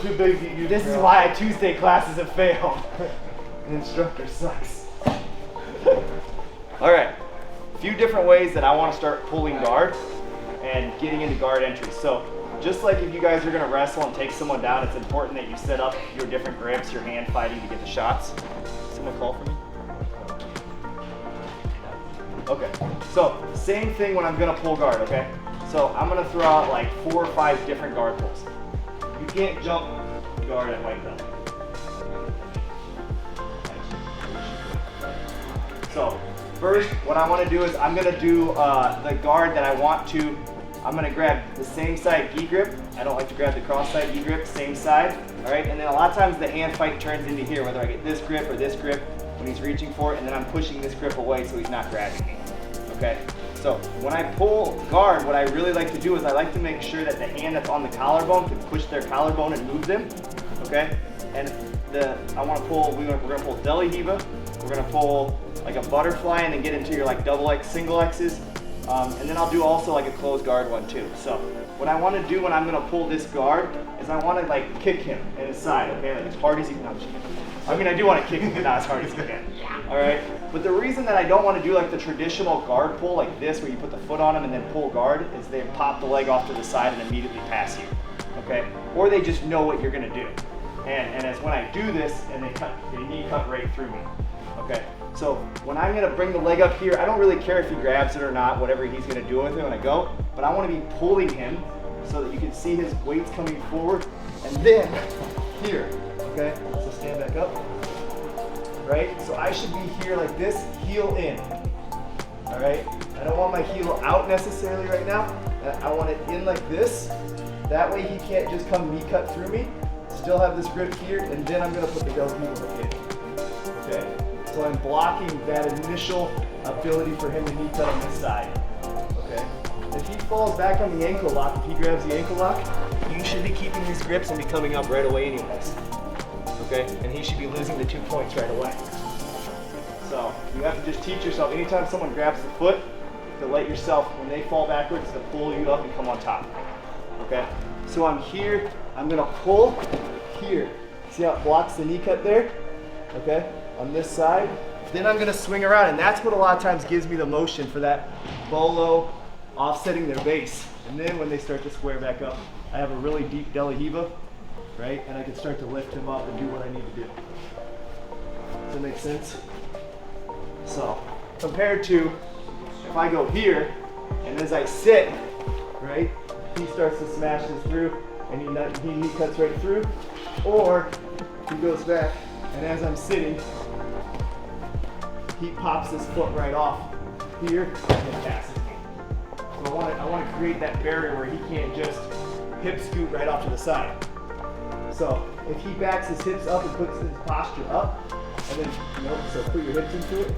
Too big to use. This is why Tuesday classes have failed. The instructor sucks. All right, a few different ways that I want to start pulling guard and getting into guard entry. So just like if you guys are going to wrestle and take someone down, it's important that you set up your different grips, your hand fighting to get the shots. Someone call for me? Okay, so same thing when I'm going to pull guard, okay? So I'm going to throw out like 4 or 5 different guard pulls. You can't jump guard at white belt. So first, what I want to do is I'm going to do the guard that I want to. I'm going to grab the same side gi grip. I don't like to grab the cross side gi grip, same side. All right, and then a lot of times the hand fight turns into here, whether I get this grip or this grip when he's reaching for it, and then I'm pushing this grip away so he's not grabbing me. Okay. So when I pull guard, what I really like to do is I like to make sure that the hand that's on the collarbone can push their collarbone and move them, okay? And I want to pull, we're going to pull deli hiva, we're going to pull like a butterfly and then get into your like double X, single X's, and then I'll do also like a closed guard one too. So what I want to do when I'm going to pull this guard is I want to like kick him in his side, okay? Like as hard as you can. I mean, I do want to kick him, but not as hard as you can. All right? But the reason that I don't want to do like the traditional guard pull like this, where you put the foot on him and then pull guard, is they pop the leg off to the side and immediately pass you. Okay? Or they just know what you're going to do. And as when I do this, and they knee cut right through me. Okay? So when I'm going to bring the leg up here, I don't really care if he grabs it or not, whatever he's going to do with it when I go, but I want to be pulling him so that you can see his weights coming forward, and then here. Okay, so stand back up, right? So I should be here like this, heel in, all right? I don't want my heel out necessarily right now. I want it in like this. That way he can't just come knee cut through me. Still have this grip here, and then I'm gonna put the deli hiva in, okay? So I'm blocking that initial ability for him to knee cut on this side, okay? If he falls back on the ankle lock, if he grabs the ankle lock, you should be keeping these grips and be coming up right away anyways. Okay, and he should be losing the 2 points right away. So you have to just teach yourself, anytime someone grabs the foot, to let yourself, when they fall backwards, to pull you up and come on top. Okay, so I'm here, I'm gonna pull here. See how it blocks the knee cut there? Okay, on this side. Then I'm gonna swing around, and that's what a lot of times gives me the motion for that bolo offsetting their base. And then when they start to square back up, I have a really deep deli hiva. Right? And I can start to lift him up and do what I need to do. Does that make sense? So, compared to if I go here, and as I sit, right, he starts to smash this through, and he knee cuts right through, or he goes back, and as I'm sitting, he pops his foot right off here, and then passes me. So I want to create that barrier where he can't just hip scoot right off to the side. So if he backs his hips up and puts his posture up, and then, so put your hips into it,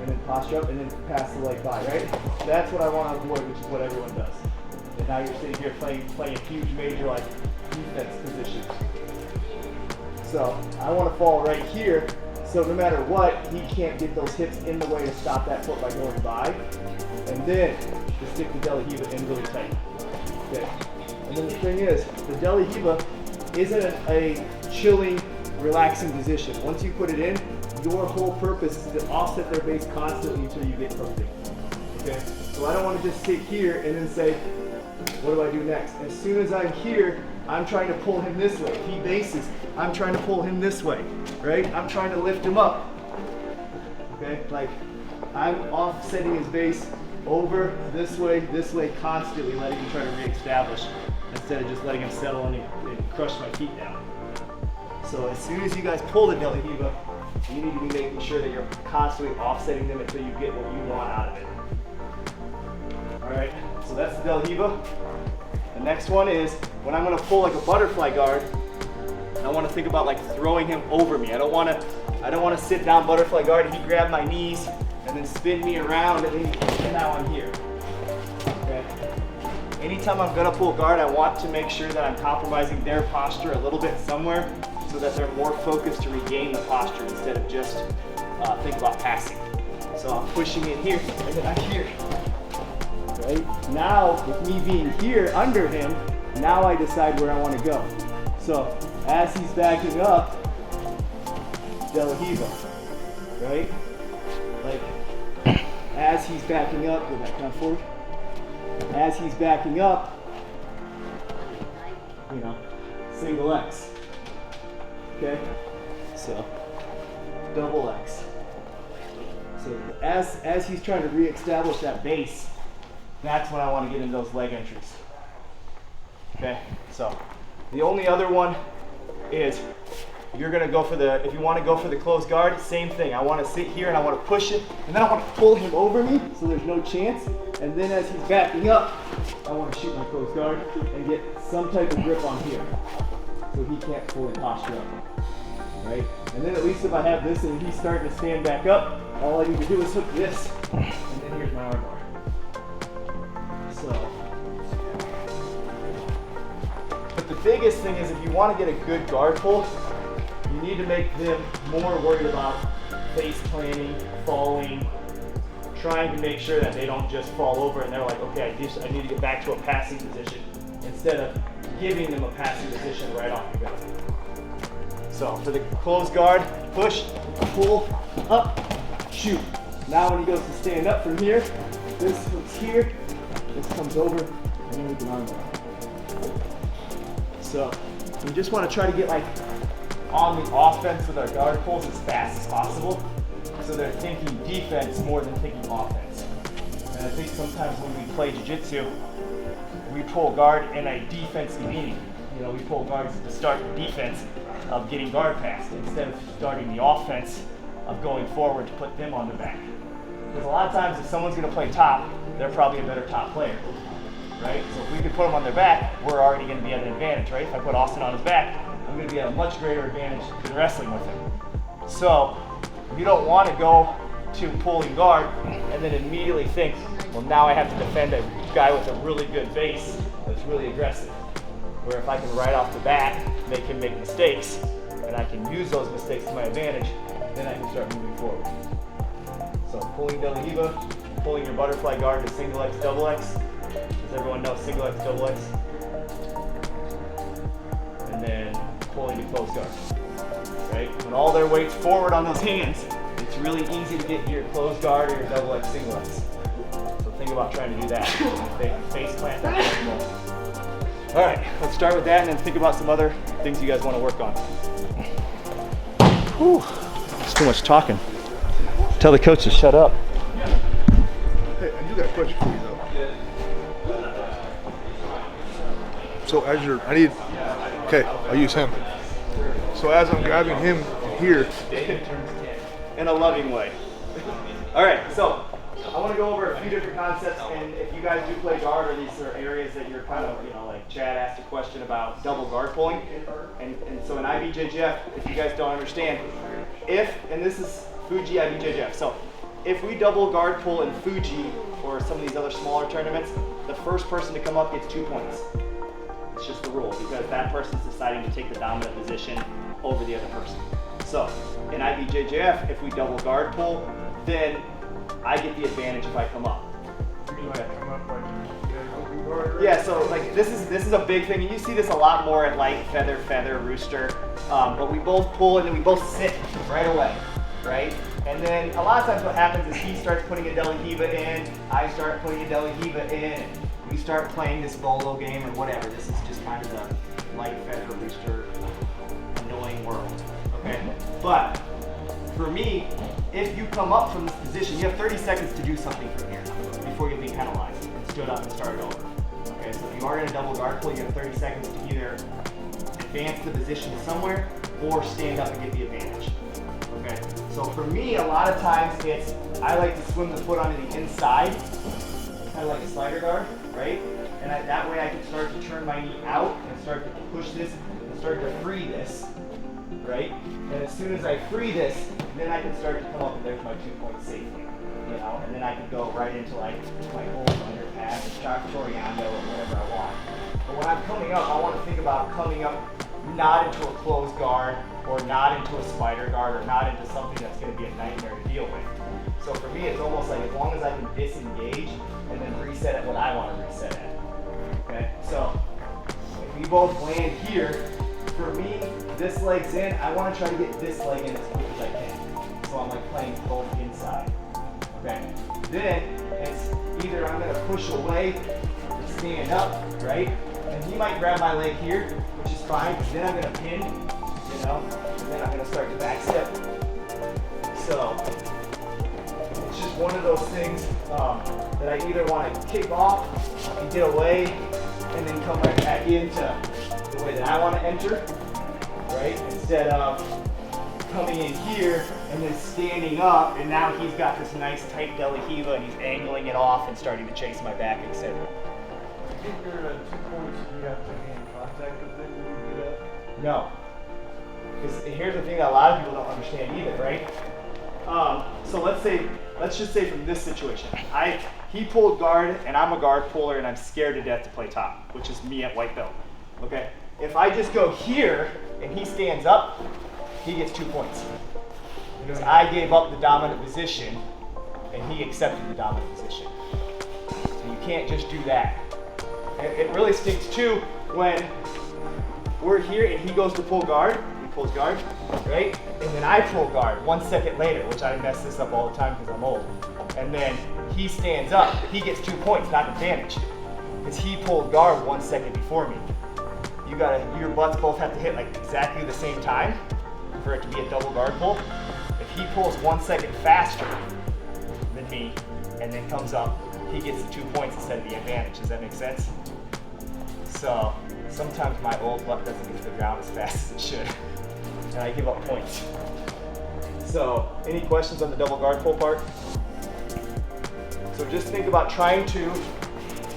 and then posture up, and then pass the leg by, right? That's what I want to avoid, which is what everyone does. And now you're sitting here playing a huge major like defense position. So I want to fall right here, so no matter what, he can't get those hips in the way to stop that foot by going by. And then just stick the deli hiva in really tight. Okay. And then the thing is, the deli hiva isn't a chilling, relaxing position. Once you put it in, your whole purpose is to offset their base constantly until you get something. Okay? So I don't want to just sit here and then say, what do I do next? As soon as I'm here, I'm trying to pull him this way. If he bases, I'm trying to pull him this way, right? I'm trying to lift him up. Okay? Like, I'm offsetting his base over this way constantly, letting him try to reestablish, instead of just letting him settle and crush my feet down. So as soon as you guys pull the deli hiva, you need to be making sure that you're constantly offsetting them until you get what you want out of it. All right, so that's the deli hiva. The next one is when I'm going to pull like a butterfly guard. I want to think about like throwing him over me. I don't want to sit down butterfly guard and he grab my knees and then spin me around, and then now I'm here. Okay. Anytime I'm gonna pull guard, I want to make sure that I'm compromising their posture a little bit somewhere so that they're more focused to regain the posture instead of just think about passing. So I'm pushing in here, and then I'm here. Right? Now, with me being here under him, now I decide where I want to go. So as he's backing up, De La Riva, right? Like, as he's backing up, go back down forward. As he's backing up, you know, single X. Okay? So, double X. So as he's trying to re-establish that base, that's when I want to get into those leg entries. Okay? So, the only other one is you're going to go for the, if you want to go for the closed guard, same thing. I want to sit here and I want to push it, and then I want to pull him over me so there's no chance. And then as he's backing up, I want to shoot my closed guard and get some type of grip on here so he can't fully posture up. Right? And then at least if I have this and he's starting to stand back up, all I need to do is hook this, and then here's my arm bar. So, but the biggest thing is if you want to get a good guard pull, you need to make them more worried about face planting, falling, trying to make sure that they don't just fall over and they're like, okay, I need to get back to a passing position, instead of giving them a passing position right off the bat. So for the closed guard, push, pull, up, shoot. Now when he goes to stand up from here, this hooks here, this comes over, and then we can arm it. So we just want to try to get like on the offense with our guard pulls as fast as possible, so they're thinking defense more than thinking offense. And I think sometimes when we play Jiu-Jitsu, we pull guard in a defensive meaning. You know, we pull guards to start the defense of getting guard passed instead of starting the offense of going forward to put them on the back. Because a lot of times if someone's going to play top, they're probably a better top player, right? So if we could put them on their back, we're already going to be at an advantage, right? If I put Austin on his back, I'm going to be at a much greater advantage than wrestling with him. So you don't want to go to pulling guard and then immediately think, well, now I have to defend a guy with a really good base that's really aggressive. Where if I can right off the bat make him make mistakes, and I can use those mistakes to my advantage, then I can start moving forward. So pulling De La Riva, pulling your butterfly guard to single X, double X. Does everyone know single X, double X? And then pulling to close guard, right? When all their weight's forward on those hands, it's really easy to get your closed guard or your double X, single X. So think about trying to do that. Face plant that. All right, let's start with that and then think about some other things you guys want to work on. Whew, it's too much talking. Tell the coach to shut up. Hey, I do got a question for you though. So as you're, okay, I'll use him. So as I'm grabbing him here. In a loving way. All right, so I want to go over a few different concepts, and if you guys do play guard, or these are areas that you're kind of, you know, like Chad asked a question about double guard pulling, and so in IBJJF, if you guys don't understand, and this is Fuji IBJJF, so if we double guard pull in Fuji or some of these other smaller tournaments, the first person to come up gets 2 points. It's just the rule, because that person's deciding to take the dominant position over the other person. So in IBJJF, if we double guard pull, then I get the advantage if I come up. Yeah, so like this is a big thing, and you see this a lot more at light, feather, rooster. But we both pull and then we both sit right away, right? And then a lot of times what happens is he starts putting a De La Riva in, I start putting a De La Riva in, and we start playing this bolo game or whatever. This is just kind of the light feather rooster annoying world, okay? But for me, if you come up from this position, you have 30 seconds to do something from here before you'll be penalized and stood up and started over. Okay, so if you are in a double guard pull, you have 30 seconds to either advance the position somewhere or stand up and get the advantage. Okay, so for me, a lot of times I like to swim the foot onto the inside, kind of like a slider guard, right? And that way I can start to turn my knee out and start to push this and start to free this, right? And as soon as I free this, then I can start to come up and there's my 2 points safely, you know? And then I can go right into like my old underpass, Toriando, or whatever I want. But when I'm coming up, I want to think about coming up not into a closed guard, or not into a spider guard, or not into something that's going to be a nightmare to deal with. So for me, it's almost like as long as I can disengage and then reset at what I want to reset at. Okay, so if we both land here, for me, this leg's in, I want to try to get this leg in as quick as I can. So I'm like playing both inside. Okay, then it's either I'm going to push away and stand up, right? And he might grab my leg here, which is fine, but then I'm going to pin, you know, and then I'm going to start to back step. So it's just one of those things that I either want to kick off and get away and then come right back into the way that I want to enter, right? Instead of coming in here and then standing up, and now he's got this nice tight De La Riva and he's angling it off and starting to chase my back, etc. I think you're at 2 points and you have to gain contact with it when you do that. No. Because here's the thing that a lot of people don't understand either, right? So let's just say from this situation, he pulled guard and I'm a guard puller and I'm scared to death to play top, which is me at white belt. Okay? If I just go here and he stands up, he gets 2 points. Because I gave up the dominant position and he accepted the dominant position. So you can't just do that. It really stinks too when we're here and he goes to pull guard, he pulls guard, right? And then I pull guard 1 second later, which I mess this up all the time because I'm old. And then he stands up, he gets 2 points, not advantage. Because he pulled guard 1 second before me. Your butts both have to hit like exactly the same time for it to be a double guard pull. If he pulls 1 second faster than me and then comes up, he gets the 2 points instead of the advantage. Does that make sense? So sometimes my old butt doesn't get to the ground as fast as it should, and I give up points. So any questions on the double guard pull part? So just think about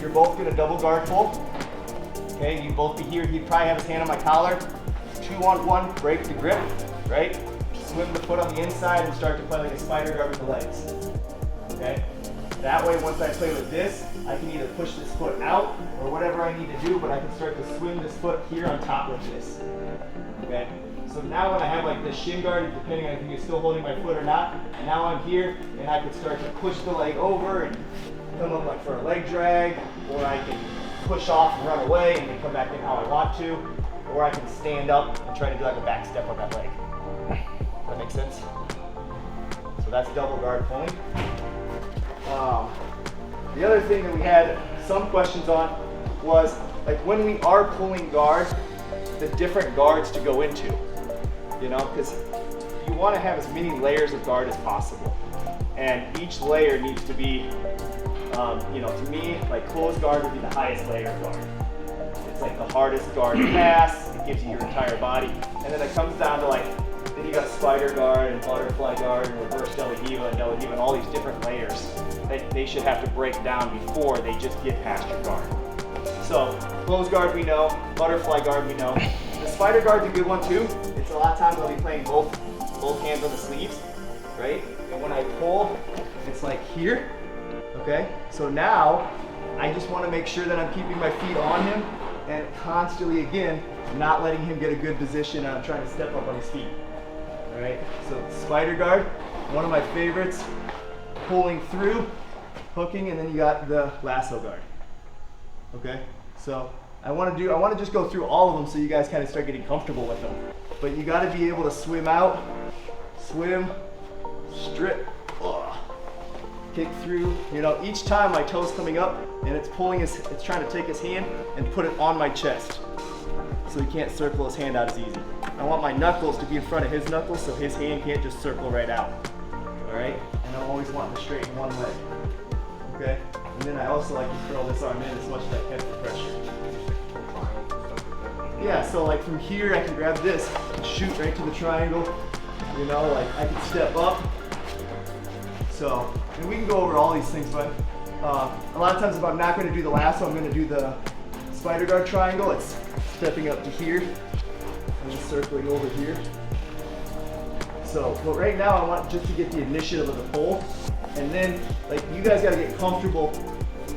you're both gonna double guard pull. Okay, you both be here, he'd probably have his hand on my collar. 2-on-1, break the grip, right? Swim the foot on the inside and start to play like a spider guard with the legs. Okay? That way, once I play with this, I can either push this foot out or whatever I need to do, but I can start to swing this foot here on top of this. Okay? So now when I have like this shin guard, depending on if you're still holding my foot or not, now I'm here and I can start to push the leg over and come up like for a leg drag, or I can push off and run away and then come back in how I want to, or I can stand up and try to do like a back step on that leg. Does that make sense? So that's double guard pulling. The other thing that we had some questions on was like when we are pulling guard, the different guards to go into, you know, because you want to have as many layers of guard as possible, and each layer needs to be, you know, to me, like closed guard would be the highest layer of guard. It's like the hardest guard to pass. It gives you your entire body, and then it comes down to like, then you got spider guard and butterfly guard and reverse De La Riva and all these different layers that they should have to break down before they just get past your guard. So closed guard we know, butterfly guard we know. The spider guard's a good one too. It's a lot of times I'll be playing both hands on the sleeves, right? And when I pull, it's like here, okay? So now I just want to make sure that I'm keeping my feet on him and constantly, again, not letting him get a good position. I'm trying to step up on his feet. All right, so spider guard, one of my favorites, pulling through, hooking, and then you got the lasso guard. Okay, so I want to just go through all of them so you guys kind of start getting comfortable with them. But you got to be able to swim out, swim, strip, kick through. You know, each time my toe's coming up and it's trying to take his hand and put it on my chest, so he can't circle his hand out as easy. I want my knuckles to be in front of his knuckles so his hand can't just circle right out. All right, and I always want to straighten one leg. Okay, and then I also like to curl this arm in as much as I can for pressure. Yeah, so like from here I can grab this and shoot right to the triangle. You know, like I can step up. So, and we can go over all these things, but a lot of times if I'm not going to do the lasso, I'm going to do the spider guard triangle. It's stepping up to here and then circling over here. So, but right now I want just to get the initiative of the pull, and then like you guys got to get comfortable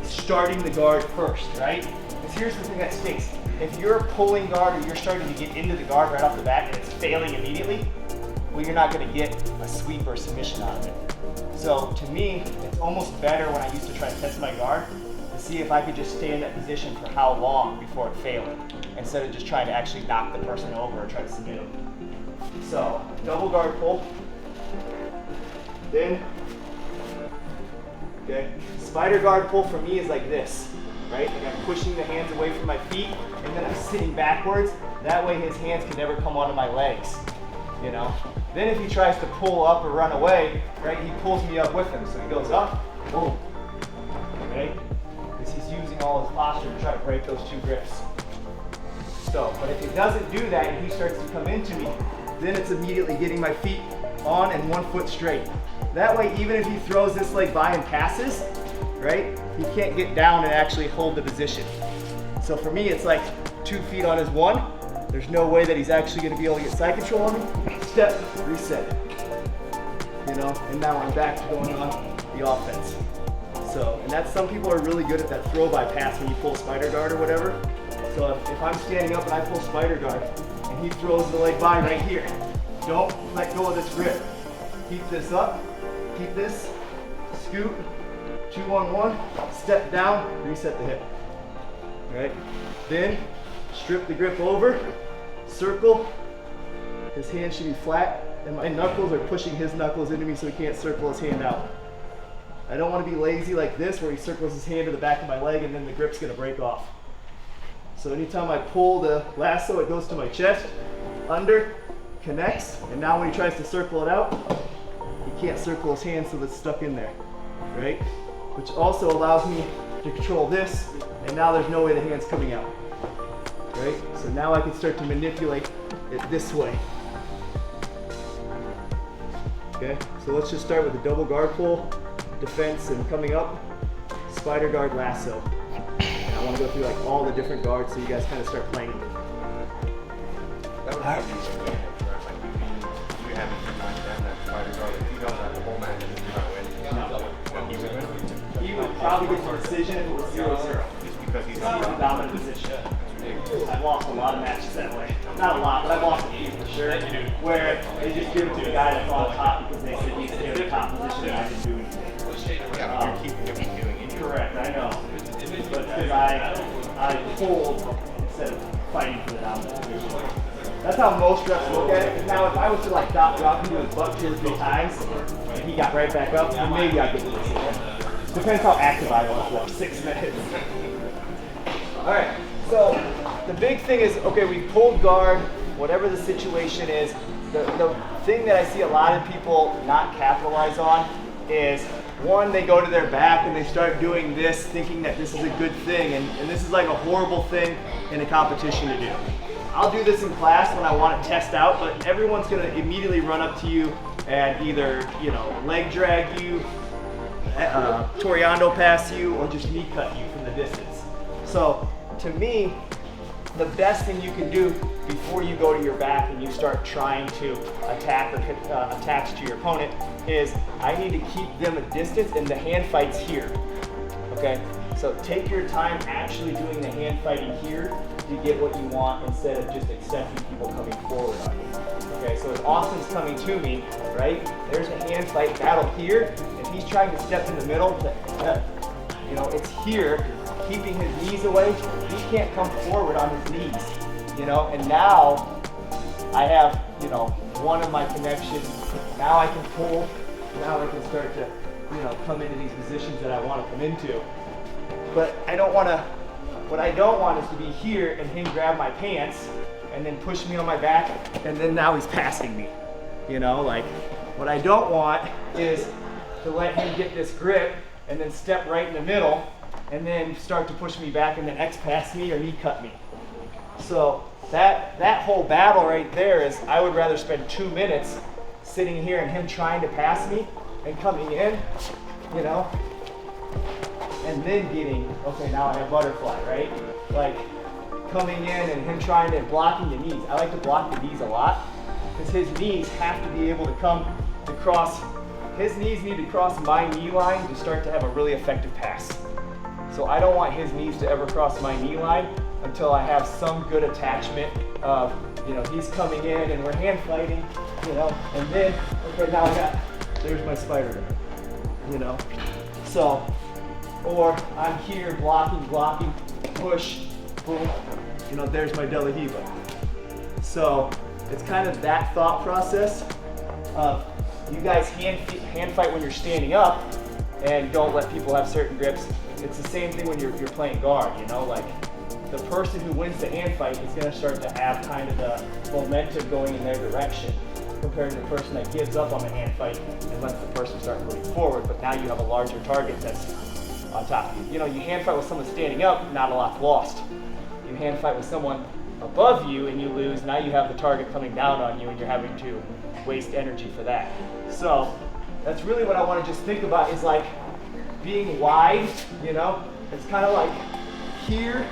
starting the guard first, right? Because here's the thing that stinks. if you're pulling guard or you're starting to get into the guard right off the bat and it's failing immediately, well, you're not going to get a sweep or submission out of it. So to me, it's almost better when I used to try to test my guard to see if I could just stay in that position for how long before it failed, instead of just trying to actually knock the person over or try to submit them. So double guard pull, then, okay, spider guard pull for me is like this, right? Like I'm pushing the hands away from my feet and then I'm sitting backwards. That way his hands can never come onto my legs, you know? Then if he tries to pull up or run away, right, he pulls me up with him. So he goes up, boom, right? Because he's using all his posture to try to break those two grips. So, but if he doesn't do that and he starts to come into me, then it's immediately getting my feet on and 1 foot straight. That way, even if he throws this leg by and passes, right, he can't get down and actually hold the position. So for me, it's like 2 feet on his one. There's no way that he's actually going to be able to get side control on me. Step, reset, you know, and now I'm back to going on the offense. So, and that's, some people are really good at that throw by pass when you pull spider guard or whatever. So if I'm standing up and I pull spider guard and he throws the leg by right here, don't let go of this grip. Keep this up, keep this, scoot, 2-on-1, step down, reset the hip, right? Then strip the grip over, circle, his hand should be flat, and my knuckles are pushing his knuckles into me so he can't circle his hand out. I don't want to be lazy like this where he circles his hand to the back of my leg and then the grip's going to break off. So anytime I pull the lasso, it goes to my chest, under, connects, and now when he tries to circle it out, he can't circle his hand so it's stuck in there, right? Which also allows me to control this, and now there's no way the hand's coming out, right? So now I can start to manipulate it this way. Okay, so let's just start with a double guard pull, defense, and coming up, spider guard lasso. And I want to go through like all the different guards so you guys kind of start playing them. That would have to be some damage, right? Like you have to knock down that spider guard. If you don't have the whole match, you're not winning. He would win. He would probably get the decision if it was 0-0. Just because he's He's in dominant position. I've lost a lot of matches that way. Not a lot, but I've lost a few for sure. Where they just give it to the guy that's on top because they said he's in the top position and I didn't do anything. Yeah, you're keeping him from doing anything. Correct, I know. But because I pulled instead of fighting for the dominant position. That's how most reps look at it. Now, if I was to like drop him to his butt 2 or 3 times and he got right back up, then maybe I'd get the decision. Depends how active I was for like 6 minutes. All right. So the big thing is, okay, we pulled guard, whatever the situation is. The thing that I see a lot of people not capitalize on is, one, they go to their back and they start doing this thinking that this is a good thing, and this is like a horrible thing in a competition to do. I'll do this in class when I want to test out, but everyone's going to immediately run up to you and either, you know, leg drag you, Toriando pass you, or just knee cut you from the distance. So to me, the best thing you can do before you go to your back and you start trying to attack or attach to your opponent is, I need to keep them a distance, and the hand fight's here, okay? So take your time actually doing the hand fighting here to get what you want instead of just accepting people coming forward on you. Okay, so if Austin's coming to me, right, there's a hand fight battle here, and he's trying to step in the middle, you know, it's here, keeping his knees away. He can't come forward on his knees, you know, and now I have, you know, one of my connections. Now I can pull, now I can start to, you know, come into these positions that I want to come into. But I don't want to, what I don't want is to be here and him grab my pants and then push me on my back, and then now he's passing me. You know, like, what I don't want is to let him get this grip and then step right in the middle and then start to push me back and then X pass me or knee cut me. So that whole battle right there is, I would rather spend 2 minutes sitting here and him trying to pass me and coming in, you know, and then getting, okay, now I have butterfly, right? Like, coming in and him trying to blocking the knees. I like to block the knees a lot because his knees have to be able to come to cross, his knees need to cross my knee line to start to have a really effective pass. So I don't want his knees to ever cross my knee line until I have some good attachment of, you know, he's coming in and we're hand fighting, you know, and then, okay, now there's my spider grip, you know. So, or I'm here blocking, push, boom, you know, there's my De La Hiva. So it's kind of that thought process of you guys hand fight when you're standing up and don't let people have certain grips. It's the same thing when you're playing guard, you know, like the person who wins the hand fight is gonna start to have kind of the momentum going in their direction compared to the person that gives up on the hand fight and lets the person start moving forward, but now you have a larger target that's on top of you. You know, you hand fight with someone standing up, not a lot's lost. You hand fight with someone above you and you lose, now you have the target coming down on you and you're having to waste energy for that. So that's really what I want to just think about is like being wide, you know? It's kind of like here,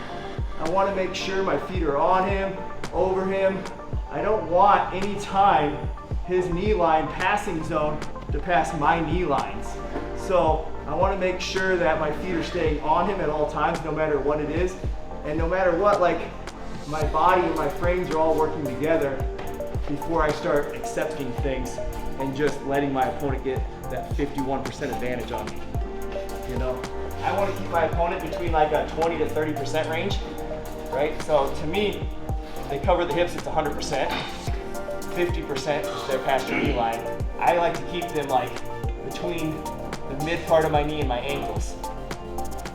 I want to make sure my feet are on him, over him. I don't want any time his knee line passing zone to pass my knee lines. So I want to make sure that my feet are staying on him at all times, no matter what it is. And no matter what, like my body and my frames are all working together before I start accepting things and just letting my opponent get that 51% advantage on me. You know, I want to keep my opponent between like a 20 to 30% range, right? So to me, they cover the hips, it's 100%. 50% is their past your knee line. I like to keep them like between the mid part of my knee and my ankles.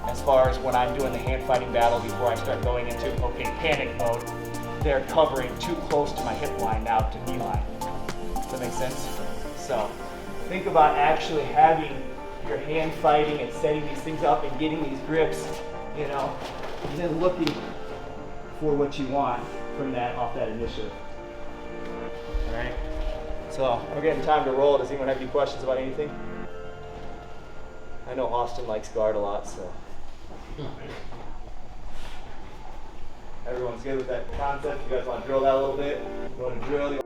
As far as when I'm doing the hand fighting battle before I start going into, okay, panic mode, they're covering too close to my hip line now to knee line. Does that make sense? So think about actually having your hand fighting and setting these things up and getting these grips, you know, and then looking for what you want from that, off that initiative. All right, so we're getting time to roll. Does anyone have any questions about anything? I know Austin likes guard a lot, so. Everyone's good with that concept? You guys want to drill that a little bit? You want to drill?